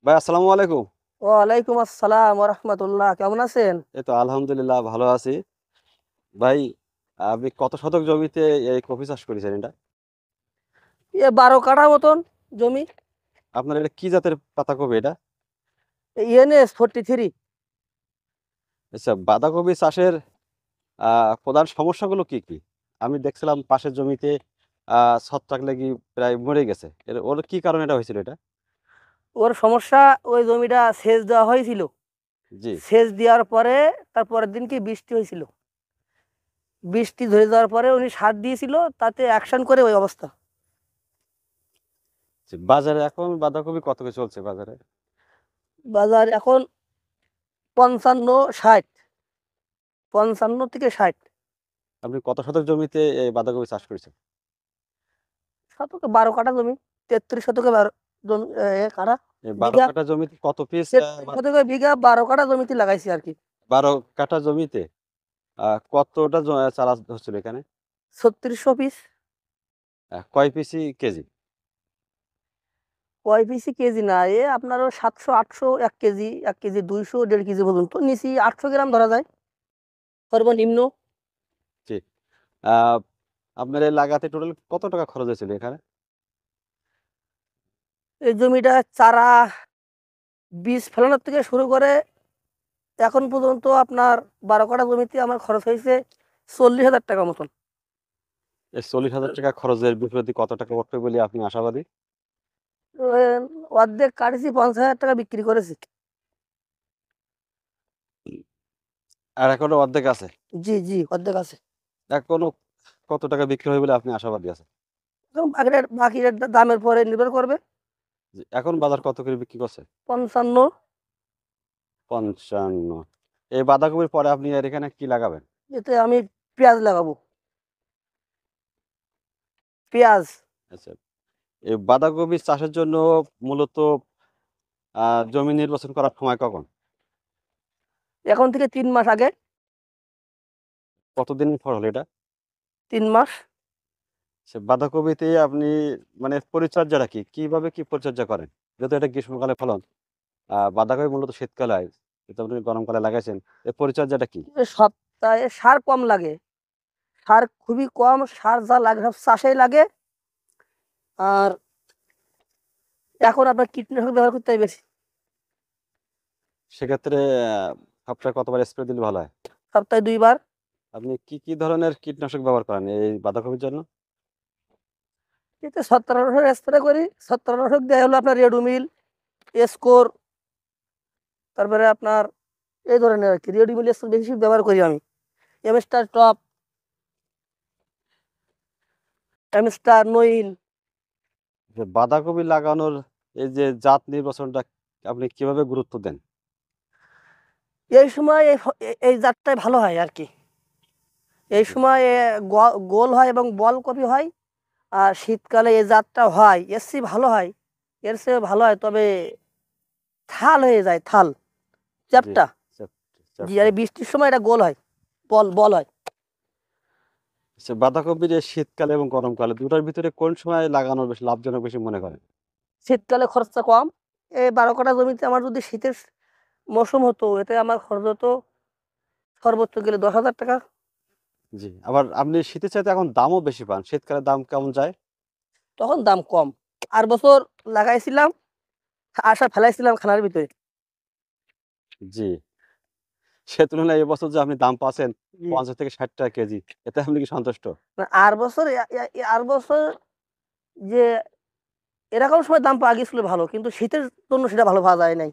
ভাই আসসালামু আলাইকুম। ওয়ালাইকুম আসসালাম রাহমাতুল্লাহ। কেমন আছেন? এই তো আলহামদুলিল্লাহ ভালো আছি। ভাই আপনি কত শতক জমিতে এই কফি চাষ করেছেন এটা? 12 কাঠা মতন জমি। আপনার এটা কি জাতের পাতাকপি এটা? ENS 43। আচ্ছা, বাঁধাকপি চাষের প্রধান সমস্যাগুলো কি কি? আমি দেখছিলাম পাশের জমিতে ছত্রাক লেগে প্রায় মরে গেছে। ওর কি কারণে এটা হয়েছিল এটা? ওর সমস্যা, ওই জমিটা সেচ দেওয়া হয়েছিল। জি। সেচ দেওয়ার পরে তার পরের দিন কি বৃষ্টি হয়েছিল। বৃষ্টি ধরে যাওয়ার পরে উনি সার দিয়েছিল, তাতে অ্যাকশন করে ওই অবস্থা। জি, বাজারে এখন বাঁধাকপি কত করে চলছে বাজারে? বাজার এখন 55-60। 55 থেকে 60। আপনি কত শতক জমিতে এই বাঁধাকপি চাষ করেছেন? শতকে 12 কাঠা জমি। 33 শতকে 12 কাঠা এই বারো বিঘা। কাঠা জমিতে কত পিস? 33 শতকে বিঘা, 12 কাঠা জমিতে লাগাইছি আর কি। 12 কাঠা জমিতে কতটা চারা ধরছিল এখানে? 3600 পিস। কয় পিসি কেজি? কয় পিসি কেজি না, আপনারও 700-800, 1 কেজি, 1 কেজি 200, 1.5 কেজি পর্যন্ত নিচি 800 গ্রাম ধরা যায় সর্বনিম্ন। জি। আহ, আপনার এই লাগাতে টোটাল কত টাকা খরচ হয়েছিল এখানে? এই জমিটা চারা, বীজ ফেলানোর থেকে শুরু করে এখন পর্যন্ত আপনার 12 কাঠা জমিতে আমার খরচ হয়েছে 40,000 টাকা মতন। এই 40,000 টাকা খরচের বিপরীতে কত টাকা উঠবে বলে আপনি আশাবাদী? তো, অর্ধেক কাটিছি, 50,000 টাকা বিক্রি করেছি। আর এখনো অর্ধেক আছে। জি জি, অর্ধেক আছে। এখনো কত টাকা বিক্রি হবে বলে আপনি আশাবাদী আছেন? এখন বাকির দামের পরে নির্ভর করবে। এখন বাজার কত করে বিক্রি করছে? 55। 55। এই বাঁধাকপির পরে আপনি আর এখানে কি লাগাবেন? এতে আমি পেঁয়াজ লাগাবো। পেঁয়াজ আচ্ছা, এই বাঁধাকপি চাষের জন্য মূলত জমি নির্বাচন করার সময় কখন? এখন থেকে 3 মাস আগে। কতদিন পর হলো এটা? 3 মাস। সে বাঁধাকপিতে আপনি মানে পরিচর্যাটা কি? কিভাবে কি পরিচর্যা করেন? যেহেতু এটা গ্রীষ্মকালে ফলন, বাঁধাকপি মূলত শীতকালে হয়। কিন্তু আপনি গরমকালে লাগাইছেন। এর পরিচর্যাটা কি? সপ্তাহে সার কম লাগে। সার খুবই কম, সার যা লাগে সব চাষেই লাগে। আর এখন আপনার কীটনাশক ব্যবহার করতে হয় বেশি। সেক্ষেত্রে সপ্তাহে কতবার স্প্রে দিলে ভালো হয়? সপ্তাহে 2 বার। আপনি কি, কি ধরনের কীটনাশক ব্যবহার করেন এই বাঁধাকপির জন্য? এতে ছত্রাকনাশক স্প্রে করি। ছত্রাকনাশক দেওয়া হলো আপনার রেডুমিল, স্কোর, তারপরে আপনার এই ধরনের আর কি। রেডুমিল, স্কোর বেশি ব্যবহার করি আমি। এমস্টার টপ, এমস্টার নইল। যে বাঁধাকপি লাগানোর এই যে জাত নির্বাচনটা আপনি কিভাবে গুরুত্ব দেন? এই সময় এই জাতটাই ভালো হয় আর কি। এই জি, সময় গোল হয় এবং বল কপি হয়। আর শীতকালে এই জাতটা হয়, এর চেয়ে ভালো হয়। এর চেয়ে ভালো হয়, তবে থাল হয়ে যায়, থাল, জি। চ্যাপ্টা। চ্যাপ জি, আর চ্যাপ্টা। এই বৃষ্টির সময় এটা গোল হয়, বল বল হয়। আচ্ছা, বাঁধাকপির এই শীতকালে এবং গরমকালে ২ টার ভিতরে কোন সময় লাগানো বেশি লাভজনক বেশি মনে করেন? শীতকালে খরচা কম। এই 12 কাঠা জমিতে আমার যদি শীতের মৌসুম হতো, এতে আমার খরচ হতো সর্বোচ্চ গেলে 10,000 টাকা। জি। আবার আপনি শীতের চাইতে এখন দামও বেশি পান। শীতকালে দাম কেমন যায়? তখন দাম কম। আর বছর লাগাইছিলাম, আশা ফেলাইছিলাম খানার ভিতরে। জি। সে তুলনায় এবছর যে আপনি দাম পাচ্ছেন জি। ৫০ থেকে ৬০ টাকা কেজি, এতে আপনি কি সন্তুষ্ট? আর বছর আর বছর যে এরকম সময় দাম পাওয়া গেছিল ভালো, কিন্তু শীতের জন্য সেটা ভালো পাওয়া যায় নাই।